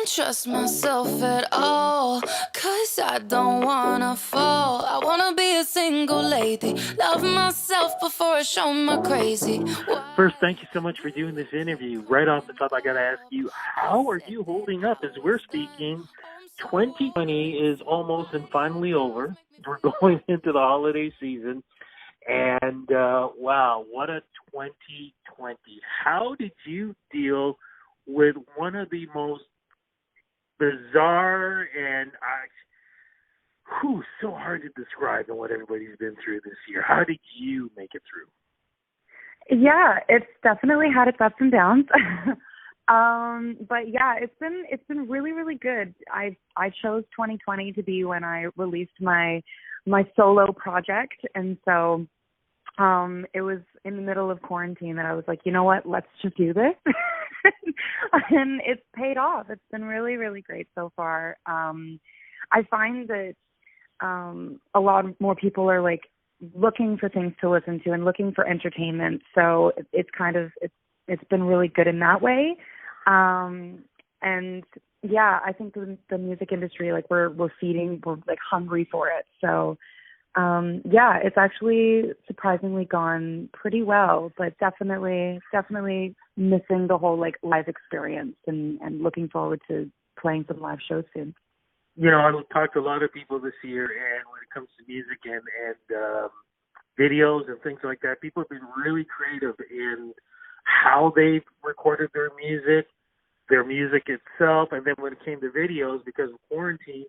don't trust myself at all, 'cause I don't wanna fall. I wanna be a single lady, love myself before I show my crazy. First, thank you so much for doing this interview. Right off the top, I got to ask you, how are you holding up as we're speaking? 2020 is almost and finally over. We're going into the holiday season. And wow, what a 2020. How did you deal with one of the most bizarre and so hard to describe than what everybody's been through this year? How did you make it through? Yeah, it's definitely had its ups and downs. But yeah, it's been really, really good. I chose 2020 to be when I released my solo project, and so it was in the middle of quarantine that I was like, you know what, let's just do this. And it's paid off. It's been really, really great so far. I find that a lot more people are like looking for things to listen to and looking for entertainment. So it's been really good in that way. And yeah, I think the music industry, like we're like hungry for it. So yeah, it's actually surprisingly gone pretty well, but definitely missing the whole like live experience and looking forward to playing some live shows soon. You know, I've talked to a lot of people this year, and when it comes to music and videos and things like that, people have been really creative in how they've recorded their music itself, and then when it came to videos, because of quarantine,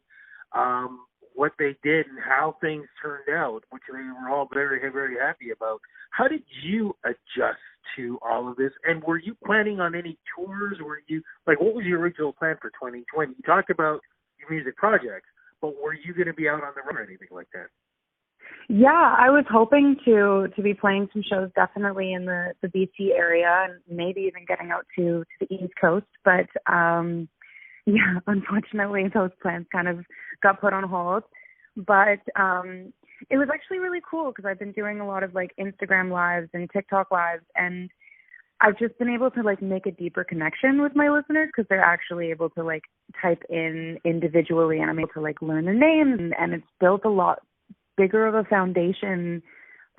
what they did and how things turned out, which they were all very, very happy about. How did you adjust to all of this? And were you planning on any tours? What was your original plan for 2020? You talked about your music projects, but were you going to be out on the road or anything like that? Yeah, I was hoping to be playing some shows definitely in the BC area and maybe even getting out to the East Coast. But yeah, unfortunately those plans kind of got put on hold. But it was actually really cool because I've been doing a lot of like Instagram lives and TikTok lives, and I've just been able to like make a deeper connection with my listeners because they're actually able to like type in individually, and I'm able to like learn their names, and it's built a lot bigger of a foundation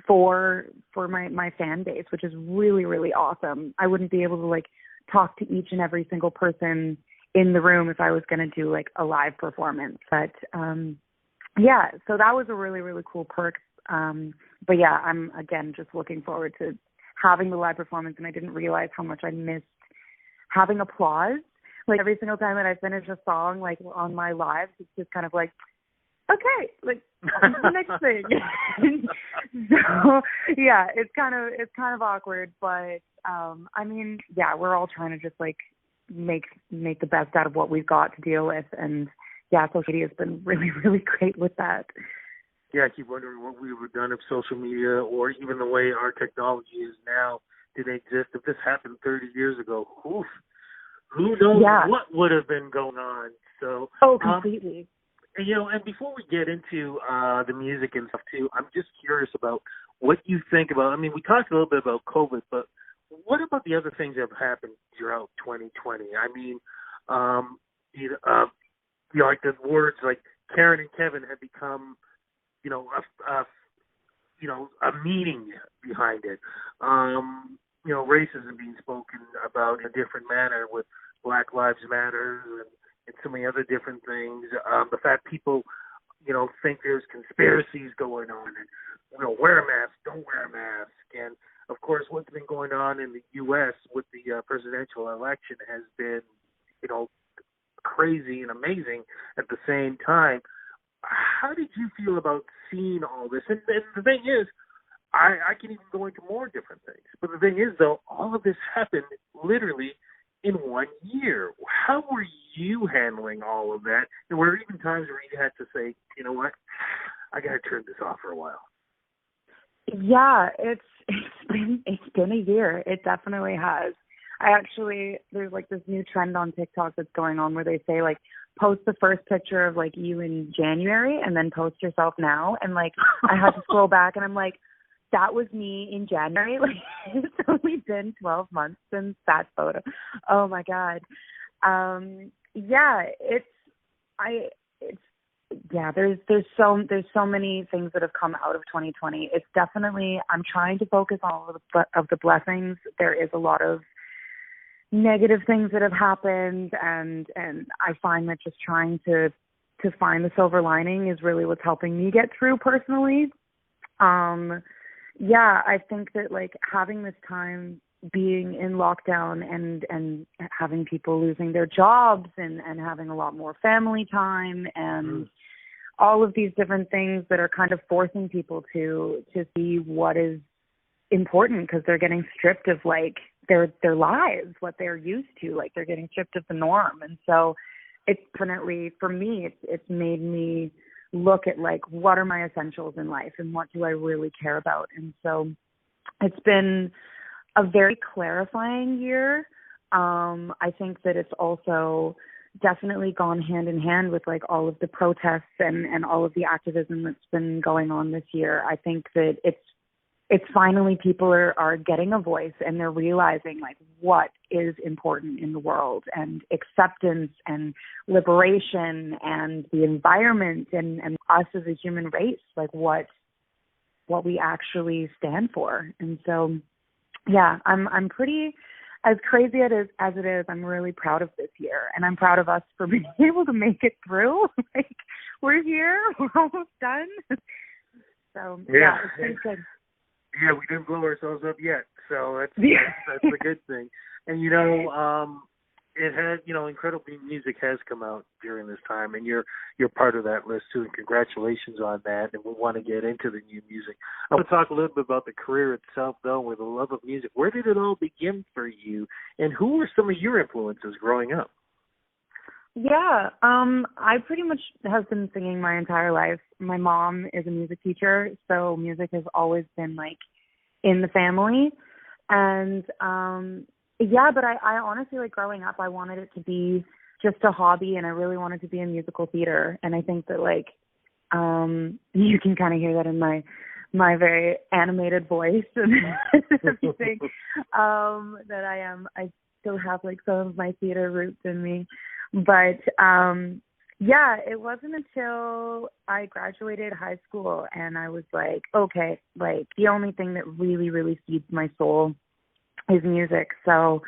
for my fan base, which is really, really awesome. I wouldn't be able to like talk to each and every single person in the room if I was going to do like a live performance. But yeah, so that was a really, really cool perk. But yeah, I'm again just looking forward to having the live performance, and I didn't realize how much I missed having applause. Like every single time that I finish a song, like on my lives, it's just kind of like, okay, like the next thing. So yeah, it's kind of awkward, but I mean, yeah, we're all trying to just like make the best out of what we've got to deal with, and yeah, social media has been really, really great with that. Yeah, I keep wondering what we would have done if social media or even the way our technology is now didn't exist. If this happened 30 years ago, who knows what would have been going on. So, completely. And before we get into the music and stuff too, I'm just curious about what you think about. I mean, we talked a little bit about COVID, but what about the other things that have happened throughout 2020? I mean, like the words like Karen and Kevin have become, a meaning behind it. Racism being spoken about in a different manner with Black Lives Matter and so many other different things. The fact people, think there's conspiracies going on and, wear a mask, don't wear a mask. And, of course, what's been going on in the U.S. with the presidential election has been, crazy and amazing at the same time. How did you feel about seeing all this? And the thing is, I can even go into more different things. But the thing is, though, all of this happened literally in 1 year. How were you handling all of that? And were there even times where you had to say, you know what, I got to turn this off for a while? Yeah, it's been a year. It definitely has. There's like this new trend on TikTok that's going on where they say like post the first picture of like you in January and then post yourself now. And like I had to scroll back and I'm like, that was me in January. Like it's only been 12 months since that photo. Oh my God. Yeah, there's so many things that have come out of 2020. It's definitely, I'm trying to focus on all of the blessings. There is a lot of negative things that have happened, and I find that just trying to find the silver lining is really what's helping me get through personally. I think that like having this time being in lockdown and having people losing their jobs and having a lot more family time and all of these different things that are kind of forcing people to see what is important, because they're getting stripped of like their lives, what they're used to, like they're getting stripped of the norm. And so it's definitely, for me, it's made me look at like, what are my essentials in life and what do I really care about? And so it's been a very clarifying year. I think that it's also definitely gone hand in hand with like all of the protests and all of the activism that's been going on this year. I think that it's finally people are getting a voice and they're realizing like what is important in the world, and acceptance and liberation and the environment and us as a human race, like what we actually stand for. And so, yeah, I'm pretty, as crazy as it is, I'm really proud of this year, and I'm proud of us for being able to make it through. Like, we're here, we're almost done. So yeah, it's pretty good. Yeah, we didn't blow ourselves up yet, so that's a good thing. And it has, incredible music has come out during this time, and you're part of that list too. And congratulations on that. And we want to get into the new music. I want to talk a little bit about the career itself, though, with the love of music. Where did it all begin for you, and who were some of your influences growing up? Yeah, I pretty much have been singing my entire life. My mom is a music teacher, so music has always been like in the family. And but I honestly, like, growing up, I wanted it to be just a hobby, and I really wanted to be in musical theater. And I think that like you can kind of hear that in my very animated voice and everything, that I still have like some of my theater roots in me. But, it wasn't until I graduated high school and I was like, okay, like the only thing that really, really feeds my soul is music. So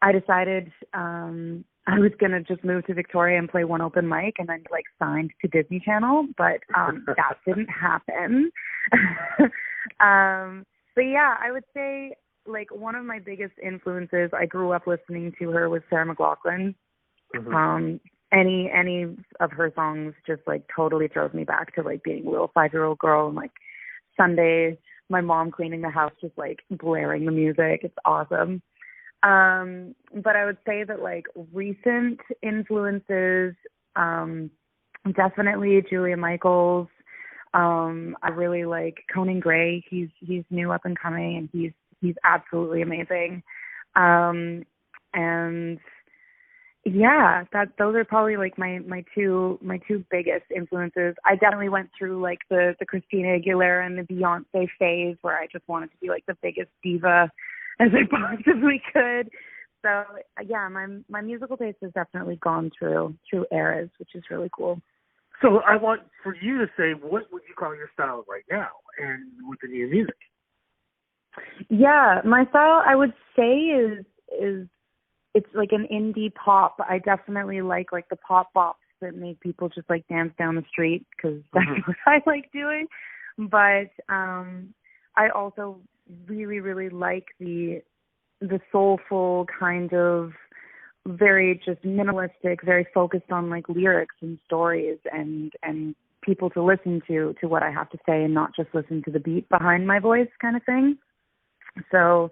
I decided I was going to just move to Victoria and play one open mic, and then like signed to Disney Channel, but that didn't happen. But yeah, I would say like one of my biggest influences, I grew up listening to her, was Sarah McLachlan. Mm-hmm. Any of her songs just like totally throws me back to like being a little 5-year-old girl, and like Sunday, my mom cleaning the house, just like blaring the music. It's awesome. But I would say that like recent influences, definitely Julia Michaels. I really like Conan Gray. He's new up and coming, and he's absolutely amazing. And yeah, those are probably like my two biggest influences. I definitely went through like the Christina Aguilera and the Beyonce phase, where I just wanted to be like the biggest diva as I possibly could. So yeah, my musical taste has definitely gone through eras, which is really cool. So I want for you to say, what would you call your style right now and with the new music? Yeah, my style, I would say, is it's like an indie pop. I definitely like the pop bops that make people just like dance down the street, because that's what I like doing. But I also really, really like the soulful kind of, very just minimalistic, very focused on like lyrics and stories and people to listen to what I have to say, and not just listen to the beat behind my voice kind of thing. So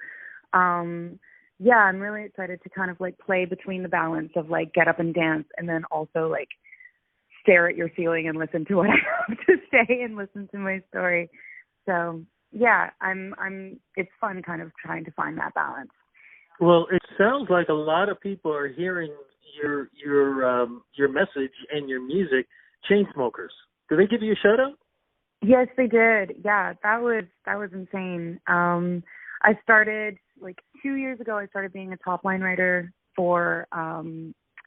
yeah, I'm really excited to kind of like play between the balance of like get up and dance, and then also like stare at your ceiling and listen to what I have to say and listen to my story. So yeah, it's fun kind of trying to find that balance. Well, it sounds like a lot of people are hearing your message and your music. Chainsmokers, did they give you a shout out? Yes, they did. Yeah, that was insane. I started like 2 years ago. I started being a top line writer for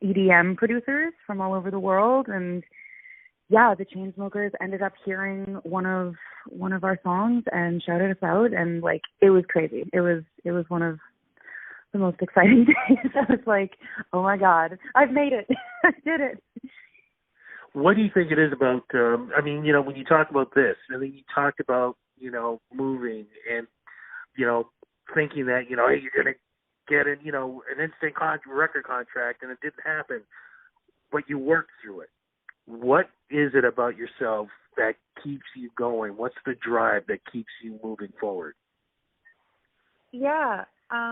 EDM producers from all over the world, and yeah, the Chainsmokers ended up hearing one of our songs and shouted us out, and like it was crazy. It was one of the most exciting days. I was like, oh my God, I've made it. I did it. What do you think it is about, I mean, you know, when you talk about this, and then you talked about, you know, moving and, you know, thinking that, you know, hey, you're going to get an, you know, an instant record contract, and it didn't happen, but you worked through it. What is it about yourself that keeps you going? What's the drive that keeps you moving forward? Yeah. I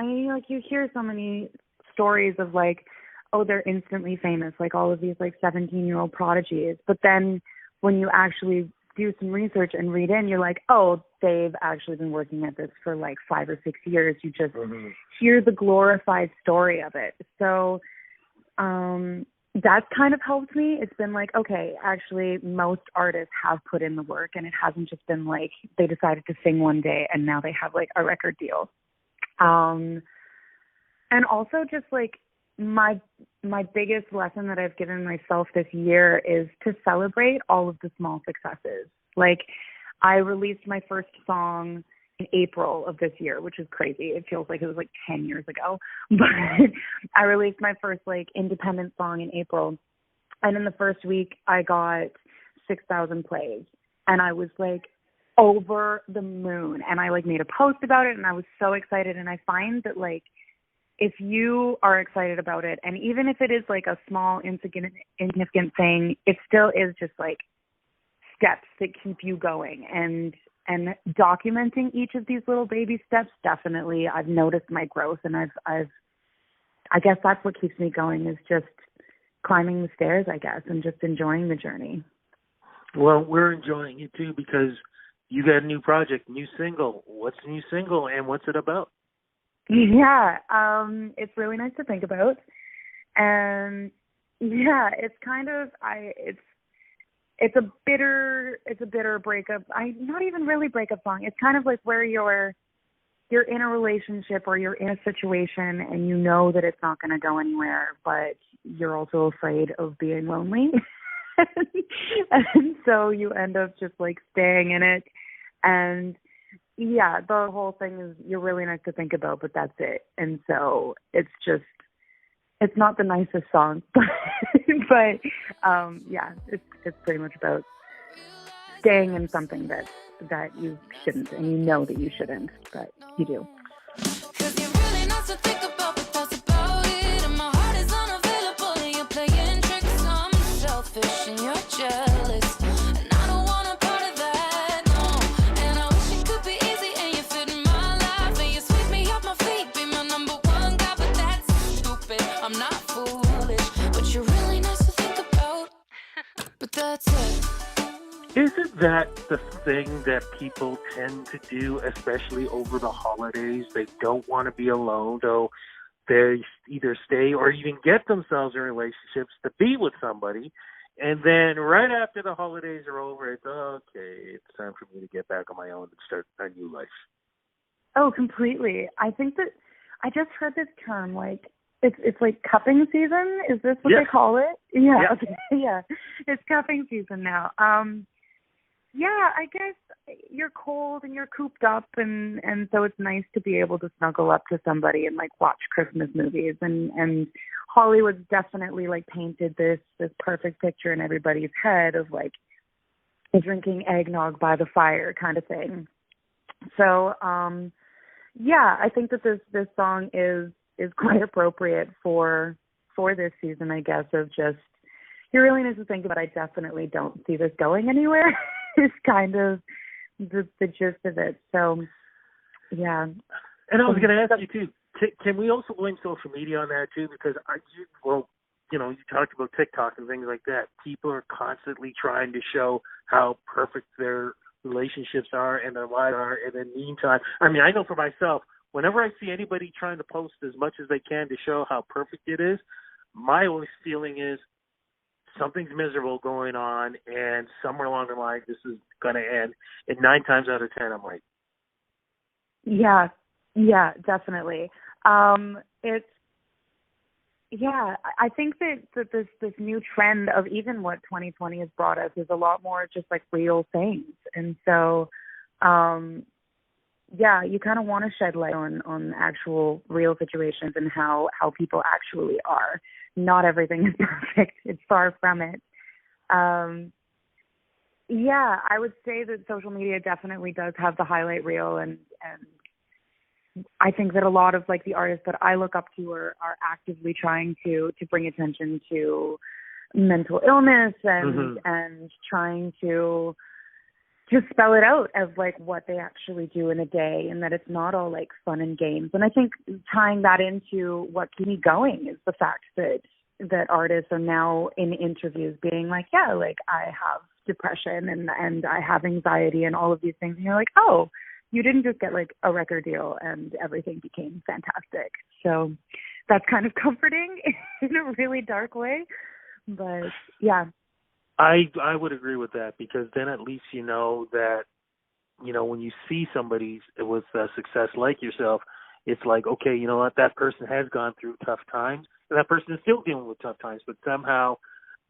mean, like, you hear so many stories of like, oh, they're instantly famous, like all of these like 17-year-old prodigies. But then when you actually do some research and read in, you're like, oh, they've actually been working at this for like 5 or 6 years. You just hear the glorified story of it. So that's kind of helped me. It's been like, okay, actually most artists have put in the work, and it hasn't just been like they decided to sing one day and now they have like a record deal. And also just like, my biggest lesson that I've given myself this year is to celebrate all of the small successes. Like, I released my first song in April of this year, which is crazy. It feels like it was like 10 years ago. But I released my first like independent song in April. And in the first week, I got 6,000 plays. And I was like over the moon. And I like made a post about it, and I was so excited. And I find that like, if you are excited about it, and even if it is like a small, insignificant thing, it still is just like steps that keep you going. And documenting each of these little baby steps, definitely, I've noticed my growth, and I guess that's what keeps me going, is just climbing the stairs, I guess, and just enjoying the journey. Well, we're enjoying it too, because you got a new project, new single. What's the new single, and what's it about? Yeah, it's really nice to think about, and yeah, it's kind of it's a bitter breakup. Not even really breakup song. It's kind of like where you're in a relationship or you're in a situation and you know that it's not going to go anywhere, but you're also afraid of being lonely, and so you end up just like staying in it. And yeah, the whole thing is, you're really nice to think about, but that's it. And so it's not the nicest song, but yeah, it's pretty much about staying in something that you shouldn't, and you know that you shouldn't, but you do. And you're jealous, and I don't want a part of that, no. And I wish it could be easy, and you fit in my life, and you sweep me off my feet, be my number one guy, but that's stupid. I'm not foolish, but you're really nice to think about. But that's it. Isn't that the thing that people tend to do, especially over the holidays? They don't want to be alone, though they either stay or even get themselves in relationships to be with somebody. And then right after the holidays are over, it's okay, it's time for me to get back on my own and start a new life. Oh, completely. I think that I just heard this term, like, it's like cupping season. Is this what they call it? Yeah. Yeah. Okay. Yeah. It's cupping season now. Yeah, I guess you're cold and you're cooped up, and so it's nice to be able to snuggle up to somebody and like watch Christmas movies, and Hollywood's definitely like painted this perfect picture in everybody's head of like drinking eggnog by the fire kind of thing. So yeah, I think that this song is quite appropriate for this season, I guess, of just, you really need to think about, I definitely don't see this going anywhere. Is kind of the gist of it. So, yeah. And I was going to ask you, too, can we also blame social media on that, too? Because, you talked about TikTok and things like that. People are constantly trying to show how perfect their relationships are and their lives are. And in the meantime, I mean, I know for myself, whenever I see anybody trying to post as much as they can to show how perfect it is, my only feeling is, something's miserable going on, and somewhere along the line, this is going to end. And 9 times out of 10, I'm like, yeah, definitely. It's Yeah, I think that this new trend of even what 2020 has brought us is a lot more just like real things. And so, yeah, you kind of want to shed light on actual real situations and how people actually are. Not everything is perfect. It's far from it. Yeah, I would say that social media definitely does have the highlight reel, and I think that a lot of like the artists that I look up to are actively trying to bring attention to mental illness and trying to spell it out as like what they actually do in a day, and that it's not all like fun and games. And I think tying that into what keeps me going is the fact that artists are now in interviews being like, yeah, like I have depression and I have anxiety and all of these things. And you're like, oh, you didn't just get like a record deal and everything became fantastic. So that's kind of comforting in a really dark way. But yeah. I would agree with that, because then at least you know that, you know, when you see somebody with success like yourself, it's like, okay, you know what, that person has gone through tough times, and that person is still dealing with tough times, but somehow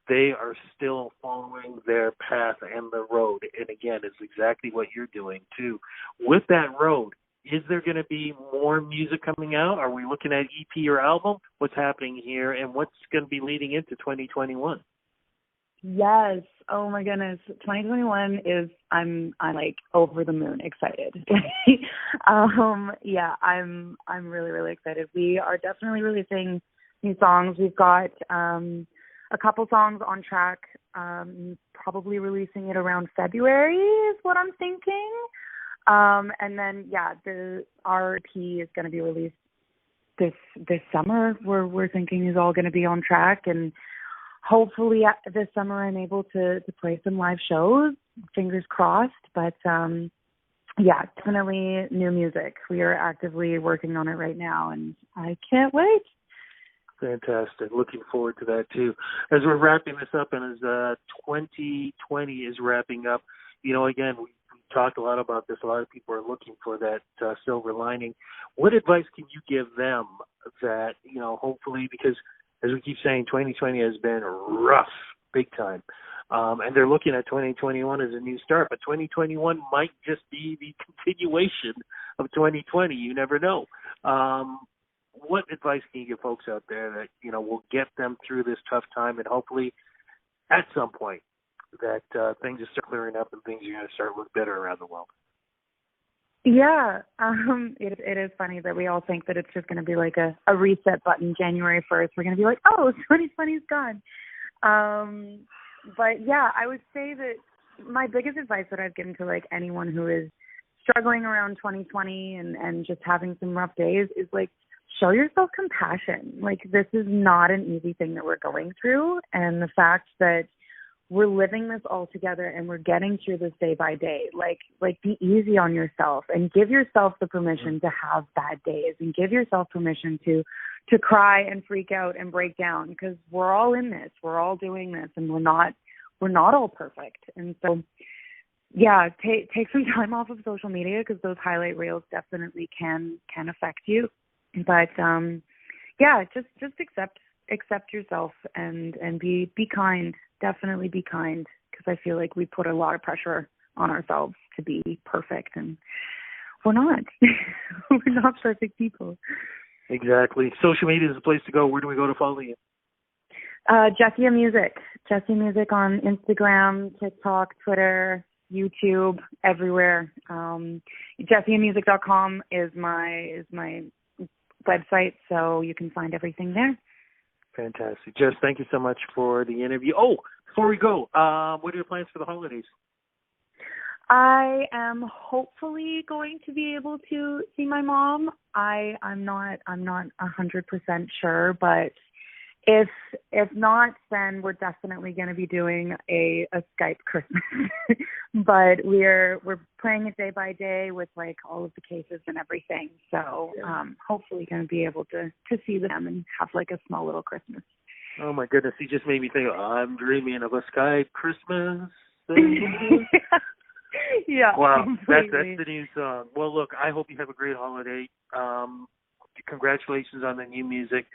they are still following their path and the road. And again, it's exactly what you're doing too. With that road, is there going to be more music coming out? Are we looking at EP or album? What's happening here, and what's going to be leading into 2021? Yes. Oh my goodness. 2021 is, I'm like over the moon excited. Yeah, I'm really, really excited. We are definitely releasing new songs. We've got a couple songs on track, probably releasing it around February is what I'm thinking. And then yeah, our EP is going to be released this summer. We're thinking is all going to be on track, and hopefully this summer I'm able to play some live shows, fingers crossed. But yeah, definitely new music. We are actively working on it right now, and I can't wait. Fantastic. Looking forward to that too. As we're wrapping this up, and as 2020 is wrapping up, you know, again, we talked a lot about this. A lot of people are looking for that silver lining. What advice can you give them that, you know, hopefully, because as we keep saying, 2020 has been rough, big time. And they're looking at 2021 as a new start, but 2021 might just be the continuation of 2020. You never know. What advice can you give folks out there that, you know, will get them through this tough time, and hopefully at some point that things will start clearing up and things are going to start to look better around the world? Yeah, it is funny that we all think that it's just going to be like a reset button January 1st. We're going to be like, oh, 2020's gone. But yeah, I would say that my biggest advice that I've given to like anyone who is struggling around 2020 and just having some rough days is like, show yourself compassion. Like, this is not an easy thing that we're going through. And the fact that we're living this all together and we're getting through this day by day. Like be easy on yourself and give yourself the permission to have bad days, and give yourself permission to cry and freak out and break down, because we're all in this. We're all doing this, and we're not all perfect. And so, yeah, take some time off of social media, because those highlight reels definitely can affect you. But yeah, just accept yourself and be kind. Definitely be kind, because I feel like we put a lot of pressure on ourselves to be perfect, and we're not. We're not perfect people. Exactly. Social media is the place to go. Where do we go to follow you? Jessia Music. Jessia Music on Instagram, TikTok, Twitter, YouTube, everywhere. JessiaMusic.com is my website, so you can find everything there. Fantastic. Jess, thank you so much for the interview. Oh, before we go, what are your plans for the holidays? I am hopefully going to be able to see my mom. I'm not 100% sure, but if not, then we're definitely going to be doing a Skype Christmas. But we're playing it day by day with like all of the cases and everything. So hopefully going to be able to see them and have like a small little Christmas. Oh my goodness, you just made me think, I'm dreaming of a Skype Christmas. Yeah. Wow, that's the new song. Well, look, I hope you have a great holiday. Congratulations on the new music.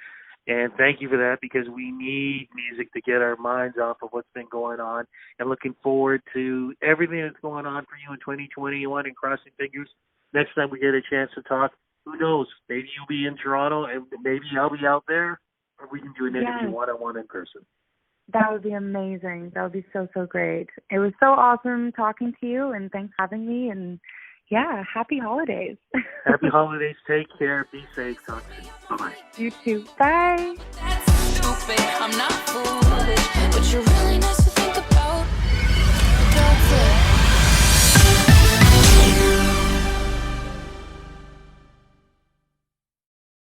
And thank you for that, because we need music to get our minds off of what's been going on, and looking forward to everything that's going on for you in 2021, and crossing fingers next time we get a chance to talk. Who knows? Maybe you'll be in Toronto and maybe I'll be out there, or we can do an interview one-on-one in person. That would be amazing. That would be so, so great. It was so awesome talking to you, and thanks for having me. And yeah, happy holidays. Happy holidays. Take care. Be safe. Talk soon. Bye-bye. You too. Bye. That's stupid. I'm not foolish, but you're really nice to think about. That's it.